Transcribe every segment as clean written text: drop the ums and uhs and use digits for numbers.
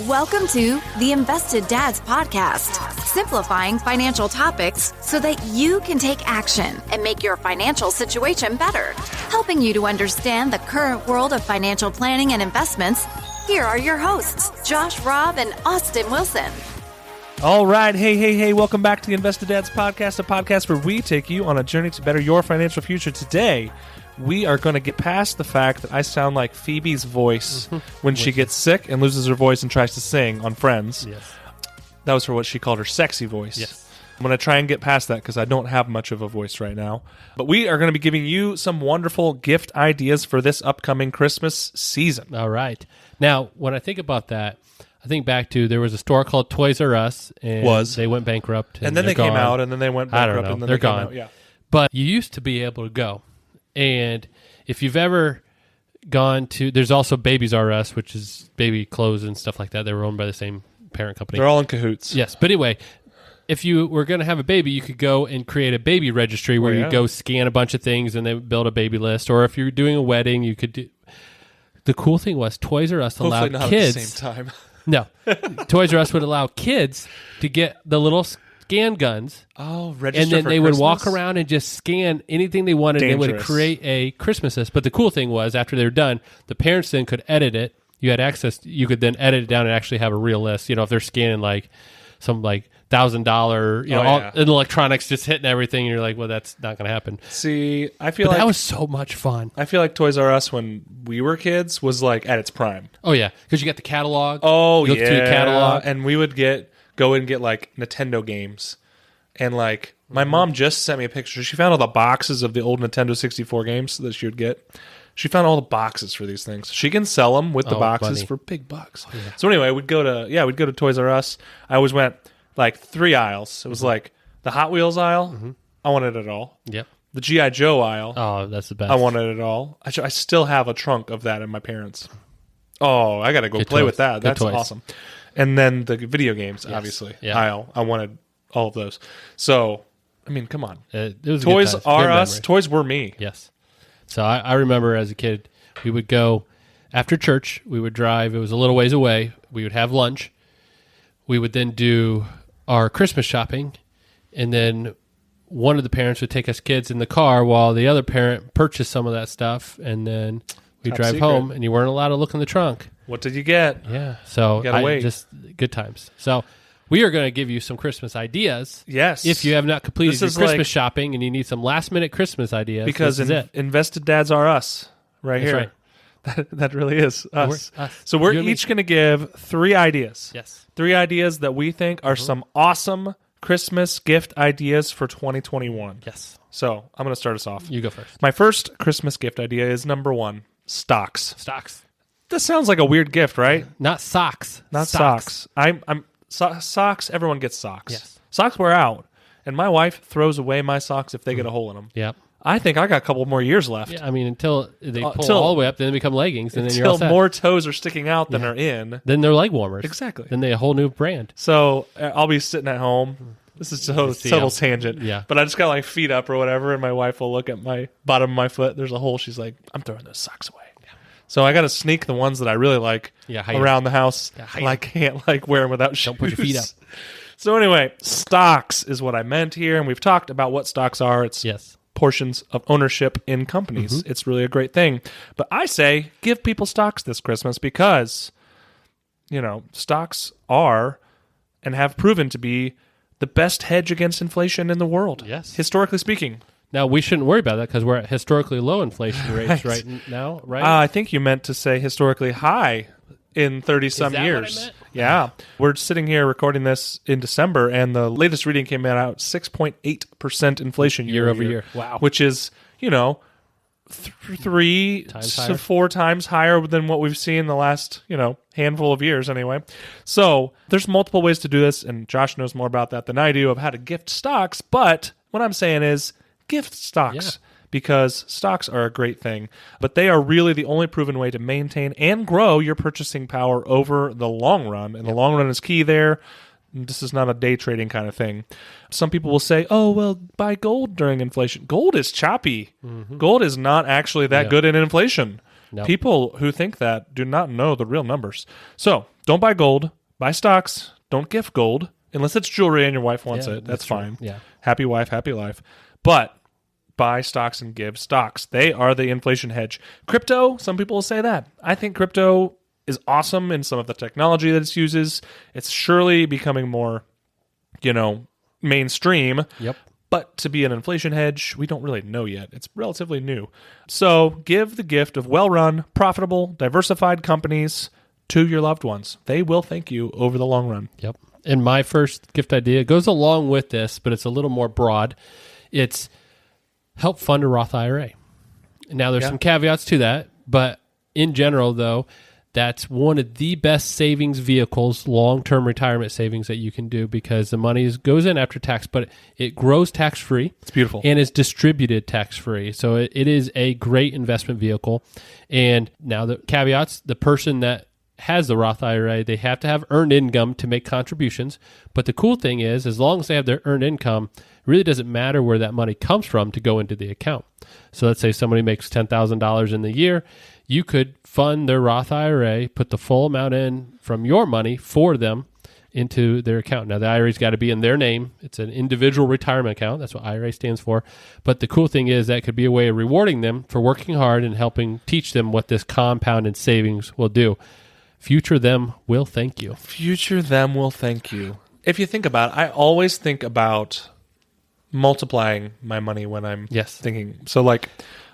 Welcome to the Invested Dads Podcast, simplifying financial topics so that you can take action and make your financial situation better. Helping you to understand the current world of financial planning and investments, here are your hosts, Josh Robb and Austin Wilson. All right. Hey. Welcome back to the Invested Dads Podcast, a podcast where we take you on a journey to better your financial future. Today, we are going to get past the fact that I sound like Phoebe's voice when she gets sick and loses her voice and tries to sing on Friends. Yes. That was what she called her sexy voice. Yes. I'm going to try and get past that because I don't have much of a voice right now. But we are going to be giving you some wonderful gift ideas for this upcoming Christmas season. All right. Now, when I think about that, I think back to there was a store called Toys R Us, and they went bankrupt. And then they came out, and then they went bankrupt. I don't know. And then they're they came gone. out. Yeah. But you used to be able to go. And if you've ever gone to, there's also Babies R Us, which is baby clothes and stuff like that. They were owned by the same parent company. They're all in cahoots. Yes. But anyway, if you were going to have a baby, you could go and create a baby registry where you go scan a bunch of things and they build a baby list. Or if you're doing a wedding, you could do. The cool thing was Toys R Us allowed Hopefully not kids. at the same time. No. Toys R Us would allow kids to get the little scan guns. Oh, register and then for they Christmas? would walk around and just scan anything they wanted. And they would create a Christmas list. But the cool thing was, after they were done, the parents then could edit it. You had access. You could then edit it down and actually have a real list. You know, if they're scanning like some like $1,000, all in electronics, just hitting everything, and you're like, well, that's not going to happen. See, I feel like that was so much fun. I feel like Toys R Us when we were kids was like at its prime. Oh yeah, because you got the catalog. Oh you look through the catalog, and we would go and get like Nintendo games, and like my mom just sent me a picture. She found all the boxes of the old Nintendo 64 games that she would get. She found all the boxes for these things. She can sell them with the boxes for big bucks. Oh, yeah. So anyway, we'd go to Toys R Us. I always went like 3 aisles. It was like the Hot Wheels aisle. I wanted it all. Yep. The G.I. Joe aisle. Oh, that's the best. I wanted it all. I still have a trunk of that in my parents'. Oh, I got to go play with that. That's awesome. And then the video games, obviously, aisle. I wanted all of those. So, I mean, come on. It was Toys R Us. Toys were me. Yes. So I remember as a kid, we would go after church. We would drive. It was a little ways away. We would have lunch. We would then do our Christmas shopping, and then one of the parents would take us kids in the car while the other parent purchased some of that stuff, and then we'd drive home, and you weren't allowed to look in the trunk. What did you get? Yeah. So just good times. So we are going to give you some Christmas ideas. Yes. If you have not completed your Christmas shopping and you need some last-minute Christmas ideas. Because Invested Dads are us right That's here. Right. That really is us. Us. So we're each going to give 3 ideas. Yes. 3 ideas that we think are some awesome Christmas gift ideas for 2021. Yes. So I'm going to start us off. You go first. My first Christmas gift idea is number 1, stocks. Stocks. This sounds like a weird gift, right? Not socks. Not socks. Socks, everyone gets socks. Yes. Socks wear out. And my wife throws away my socks if they get a hole in them. Yep. I think I got a couple more years left. Yeah, I mean, until they pull all the way up, then they become leggings, and then you're all set. Until more toes are sticking out than are in. Then they're leg warmers. Exactly. Then they're a whole new brand. So I'll be sitting at home. This is a total tangent. Yeah. But I just got my feet up or whatever, and my wife will look at my bottom of my foot. There's a hole. She's like, I'm throwing those socks away. Yeah. So I got to sneak the ones that I really like around the house. Yeah, I can't wear them without shoes. Don't put your feet up. So anyway, stocks is what I meant here, and we've talked about what stocks are. It's portions of ownership in companies. It's really a great thing. But I say give people stocks this Christmas because, stocks are and have proven to be the best hedge against inflation in the world. Yes. Historically speaking. Now, we shouldn't worry about that because we're at historically low inflation rates right now, right? I think you meant to say historically high in 30-some years. What I meant? Yeah. We're sitting here recording this in December, and the latest reading came out 6.8% inflation year over year. Wow. Which is, 3 to 4 times higher than what we've seen in the last, handful of years anyway. So there's multiple ways to do this, and Josh knows more about that than I do of how to gift stocks. But what I'm saying is gift stocks. Because stocks are a great thing, but they are really the only proven way to maintain and grow your purchasing power over the long run. And the long run is key there. This is not a day trading kind of thing. Some people will say, oh, well, buy gold during inflation. Gold is choppy. Gold is not actually that good in inflation. Nope. People who think that do not know the real numbers. So don't buy gold, buy stocks. Don't gift gold unless it's jewelry and your wife wants it. That's true. fine. Yeah. Happy wife, happy life. But buy stocks and give stocks. They are the inflation hedge. Crypto, some people will say that. I think crypto is awesome in some of the technology that it uses. It's surely becoming more, mainstream. Yep. But to be an inflation hedge, we don't really know yet. It's relatively new. So give the gift of well-run, profitable, diversified companies to your loved ones. They will thank you over the long run. Yep. And my first gift idea goes along with this, but it's a little more broad. It's help fund a Roth IRA. Now, there's some caveats to that, but in general, though, that's one of the best savings vehicles, long-term retirement savings that you can do because the money goes in after tax, but it grows tax-free. It's beautiful. And is distributed tax-free. So it is a great investment vehicle. And now the caveats, the person that has the Roth IRA, they have to have earned income to make contributions. But the cool thing is, as long as they have their earned income, it really doesn't matter where that money comes from to go into the account. So let's say somebody makes $10,000 in the year. You could fund their Roth IRA, put the full amount in from your money for them into their account. Now, the IRA's got to be in their name. It's an individual retirement account. That's what IRA stands for. But the cool thing is that could be a way of rewarding them for working hard and helping teach them what this compounded savings will do. Future them will thank you. Future them will thank you. If you think about it, I always think about multiplying my money when I'm thinking. So like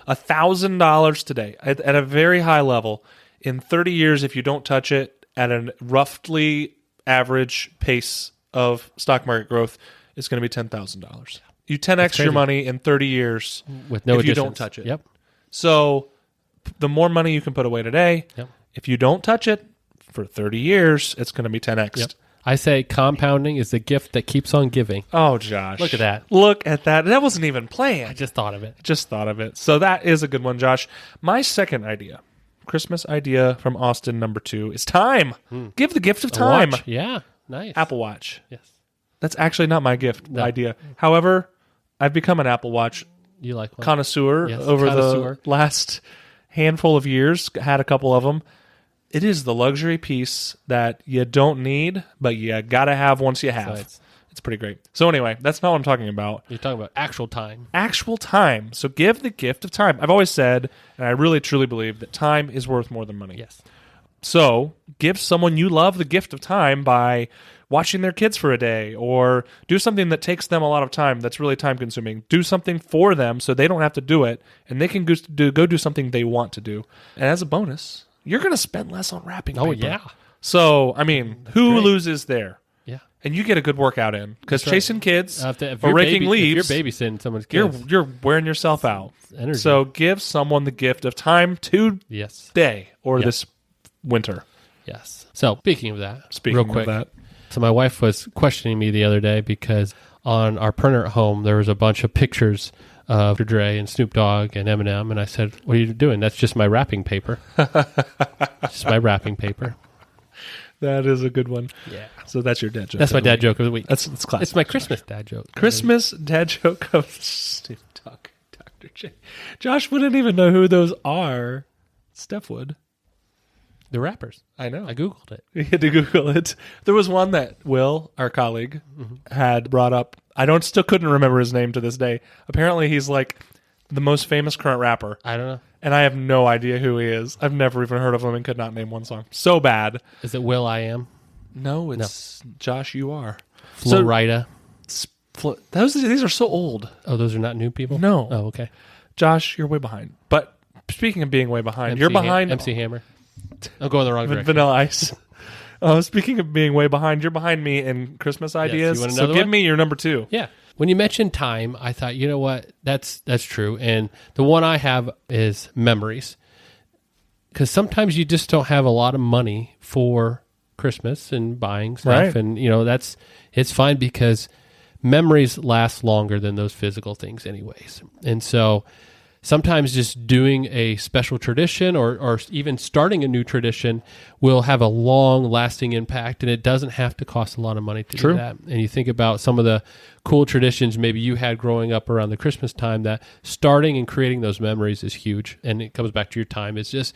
$1,000 today at a very high level in 30 years, if you don't touch it at a roughly average pace of stock market growth, it's going to be $10,000. You 10x your money in 30 years with no if additions. You don't touch it. Yep. So the more money you can put away today, if you don't touch it for 30 years, it's going to be 10x. Yep. I say compounding is the gift that keeps on giving. Oh, Josh. Look at that. Look at that. That wasn't even planned. I just thought of it. So that is a good one, Josh. My second idea, Christmas idea from Austin, number 2, is time. Give the gift of time. Watch. Yeah, nice. Apple Watch. Yes. That's actually not my idea. However, I've become an Apple Watch connoisseur over the last handful of years. Had a couple of them. It is the luxury piece that you don't need, but you got to have once you have. So it's pretty great. So anyway, that's not what I'm talking about. You're talking about actual time. Actual time. So give the gift of time. I've always said, and I really truly believe, that time is worth more than money. Yes. So give someone you love the gift of time by watching their kids for a day, or do something that takes them a lot of time that's really time consuming. Do something for them so they don't have to do it, and they can go do something they want to do. And as a bonus, you're going to spend less on wrapping paper. Oh, yeah. So, I mean, who loses there? Yeah. And you get a good workout in. Because chasing kids or raking leaves, if you're babysitting someone's kids, you're wearing yourself out. Energy. So give someone the gift of time today or this winter. Yes. So speaking of that, real quick. Of that. So my wife was questioning me the other day because on our printer at home, there was a bunch of pictures of Dr. Dre and Snoop Dogg and Eminem. And I said, what are you doing? That's just my wrapping paper. Just my wrapping paper. That is a good one. Yeah. So that's your dad joke. That's my dad joke of the week. That's classic. It's my Christmas dad joke. Christmas dad joke of Snoop Dogg, Dr. J. Josh wouldn't even know who those are. Steph would. The rappers. I know. I Googled it. You had to Google it. There was one that Will, our colleague, had brought up. I still couldn't remember his name to this day. Apparently, he's like the most famous current rapper. I don't know. And I have no idea who he is. I've never even heard of him and could not name one song. So bad. Is it Will I Am? No, it's Josh, you are. Flo Rida. These are so old. Oh, those are not new people? No. Oh, okay. Josh, you're way behind. But speaking of being way behind, you're behind. MC Hammer. I'm going the wrong direction. Vanilla Ice. Speaking of being way behind, you're behind me in Christmas ideas. You want so give me your number 2. Yeah. When you mentioned time, I thought, you know what? That's true. And the one I have is memories. Because sometimes you just don't have a lot of money for Christmas and buying stuff. Right. And, it's fine because memories last longer than those physical things anyways. And so sometimes just doing a special tradition or even starting a new tradition will have a long-lasting impact, and it doesn't have to cost a lot of money to do that. And you think about some of the cool traditions maybe you had growing up around the Christmas time, that starting and creating those memories is huge. And it comes back to your time. It's just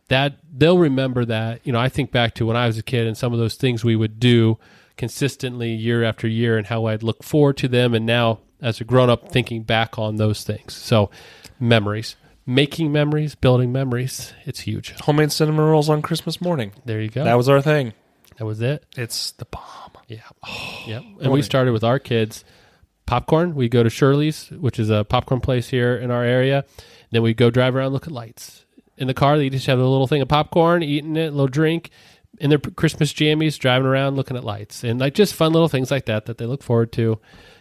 that they'll remember that. I think back to when I was a kid and some of those things we would do consistently year after year and how I'd look forward to them. And now as a grown-up, thinking back on those things. So memories, making memories, building memories, it's huge. Homemade cinnamon rolls on Christmas morning. There you go. That was our thing. That was it. It's the bomb. Yeah. Yep. And we started with our kids, popcorn. We go to Shirley's, which is a popcorn place here in our area. Then we go drive around, look at lights. In the car, they just have a little thing of popcorn, eating it, a little drink, in their Christmas jammies, driving around, looking at lights. And just fun little things like that they look forward to.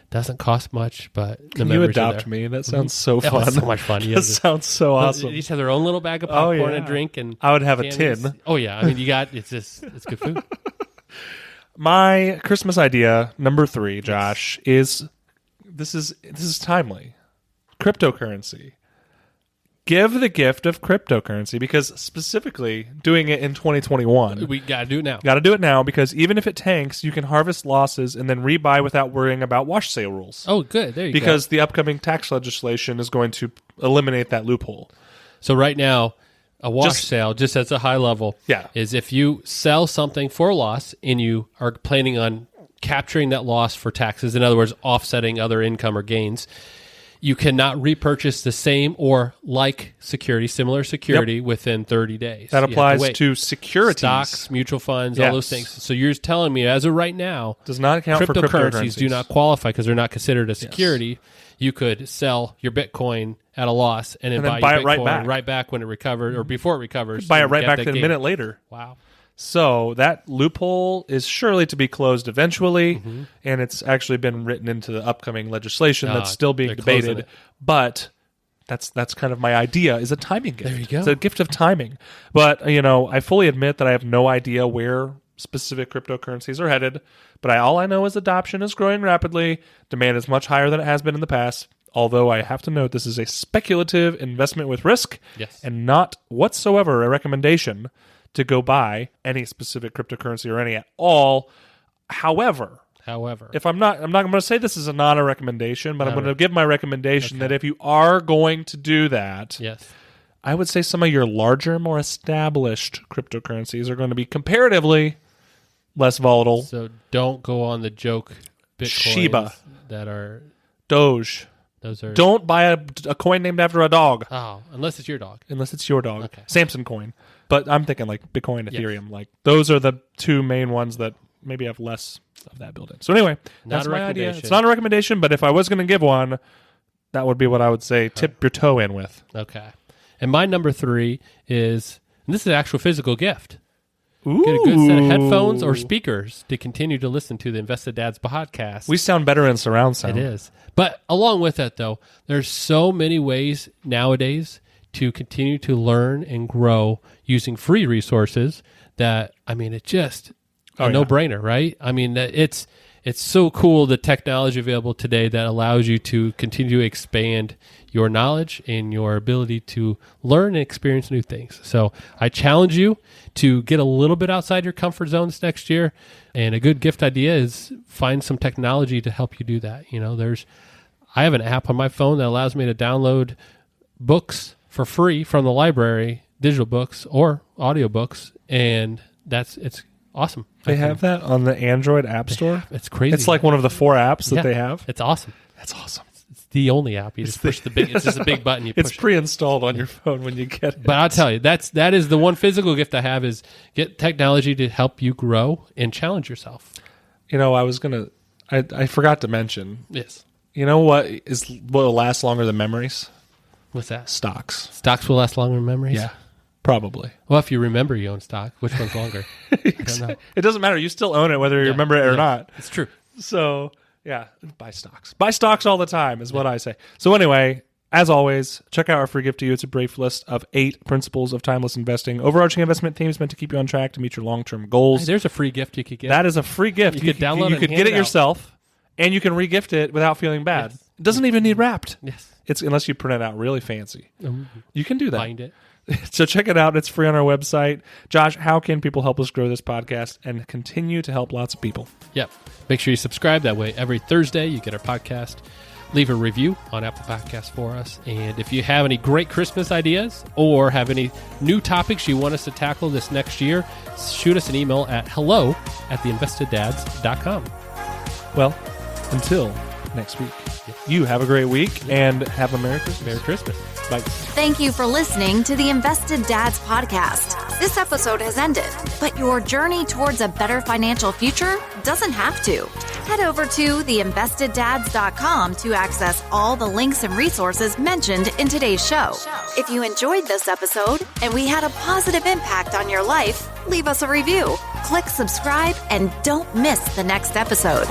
Doesn't cost much, but the memories are there. Can you adopt me? That sounds so fun. That so much fun. That sounds so awesome. They each have their own little bag of popcorn and drink. And I would have candies. a tin. Oh, yeah. It's good food. My Christmas idea, number 3, Josh, is this is timely. Cryptocurrency. Give the gift of cryptocurrency, because specifically doing it in 2021. We got to do it now. Got to do it now, because even if it tanks, you can harvest losses and then rebuy without worrying about wash sale rules. Oh, good. There you go. Because the upcoming tax legislation is going to eliminate that loophole. So right now, a wash sale, just at a high level, is if you sell something for a loss and you are planning on capturing that loss for taxes, in other words, offsetting other income or gains, you cannot repurchase the same or similar security within 30 days. That applies to securities. Stocks, mutual funds, all those things. So you're telling me, as of right now, does not count for cryptocurrencies. Do not qualify because they're not considered a security. Yes. You could sell your Bitcoin at a loss and then buy your Bitcoin right back when it recovers or before it recovers. Buy it right back a minute later. Wow. So that loophole is surely to be closed eventually, and it's actually been written into the upcoming legislation that's still being debated. But that's kind of my idea, is a timing gift. There you go. It's a gift of timing. But, I fully admit that I have no idea where specific cryptocurrencies are headed, but all I know is adoption is growing rapidly. Demand is much higher than it has been in the past. Although I have to note this is a speculative investment with risk, and not whatsoever a recommendation to go buy any specific cryptocurrency or any at all. However, if I'm not going to say this is not a recommendation, but I'm going to give my recommendation that if you are going to do that, I would say some of your larger, more established cryptocurrencies are going to be comparatively less volatile. So don't go on the joke Bitcoins Shiba, that are Doge. Those are. Don't buy a coin named after a dog. Oh, unless it's your dog. Unless it's your dog. Okay. Samson coin. But I'm thinking like Bitcoin, Ethereum. Like those are the two main ones that maybe have less of that built in. So anyway, that's my idea. It's not a recommendation, but if I was going to give one, that would be what I would say tip your toe in with. Okay. And my number 3 is, and this is an actual physical gift. Ooh. Get a good set of headphones or speakers to continue to listen to the Invested Dads podcast. We sound better in surround sound. It is. But along with that, though, there's so many ways nowadays to continue to learn and grow using free resources that, it's just a no-brainer, right? It's so cool, the technology available today that allows you to continue to expand your knowledge and your ability to learn and experience new things. So I challenge you to get a little bit outside your comfort zone this next year. And a good gift idea is find some technology to help you do that. I have an app on my phone that allows me to download books for free from the library, digital books or audiobooks, and it's awesome. They have that on the Android App Store? It's crazy. It's like one of the 4 apps that they have? It's awesome. That's awesome. It's the only app. You just push it's just a big button you push. It's pre-installed on your phone when you get it. But I'll tell you, that is the one physical gift I have, is get technology to help you grow and challenge yourself. I forgot to mention. Yes. You know what will last longer than memories? What's that? Stocks. Stocks will last longer than memories? Yeah, probably. Well, if you remember you own stock, which one's longer? I don't know. It doesn't matter. You still own it whether you remember it or not. It's true. So, yeah, buy stocks. Buy stocks all the time is what I say. So anyway, as always, check out our free gift to you. It's a brief list of 8 principles of timeless investing. Overarching investment themes meant to keep you on track to meet your long-term goals. Hey, there's a free gift you could get. That is a free gift. You could download it. You could get it yourself, and you can re-gift it without feeling bad. Yes. It doesn't even need wrapped. Yes. It's unless you print it out really fancy. You can do that. Find it. So check it out. It's free on our website. Josh, how can people help us grow this podcast and continue to help lots of people? Yep. Make sure you subscribe. That way, every Thursday, you get our podcast. Leave a review on Apple Podcasts for us. And if you have any great Christmas ideas or have any new topics you want us to tackle this next year, shoot us an email at hello@theinvesteddads.com. Well, until next week, you have a great week and have a Merry Christmas. Merry Christmas. Bye. Thank you for listening to the Invested Dads podcast. This episode has ended, but your journey towards a better financial future doesn't have to. Head over to theinvesteddads.com to access all the links and resources mentioned in today's show. If you enjoyed this episode and we had a positive impact on your life, leave us a review, click subscribe, and don't miss the next episode.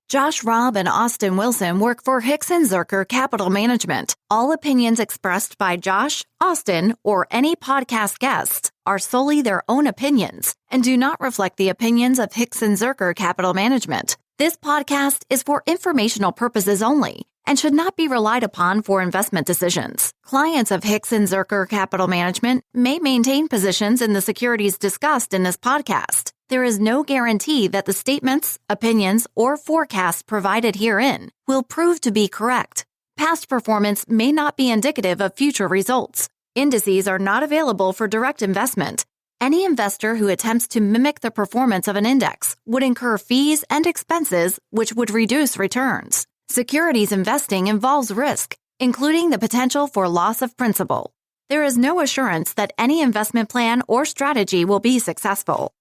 Josh Robb and Austin Wilson work for Hicks & Zerker Capital Management. All opinions expressed by Josh, Austin, or any podcast guests are solely their own opinions and do not reflect the opinions of Hicks & Zerker Capital Management. This podcast is for informational purposes only and should not be relied upon for investment decisions. Clients of Hicks & Zerker Capital Management may maintain positions in the securities discussed in this podcast. There is no guarantee that the statements, opinions, or forecasts provided herein will prove to be correct. Past performance may not be indicative of future results. Indices are not available for direct investment. Any investor who attempts to mimic the performance of an index would incur fees and expenses which would reduce returns. Securities investing involves risk, including the potential for loss of principal. There is no assurance that any investment plan or strategy will be successful.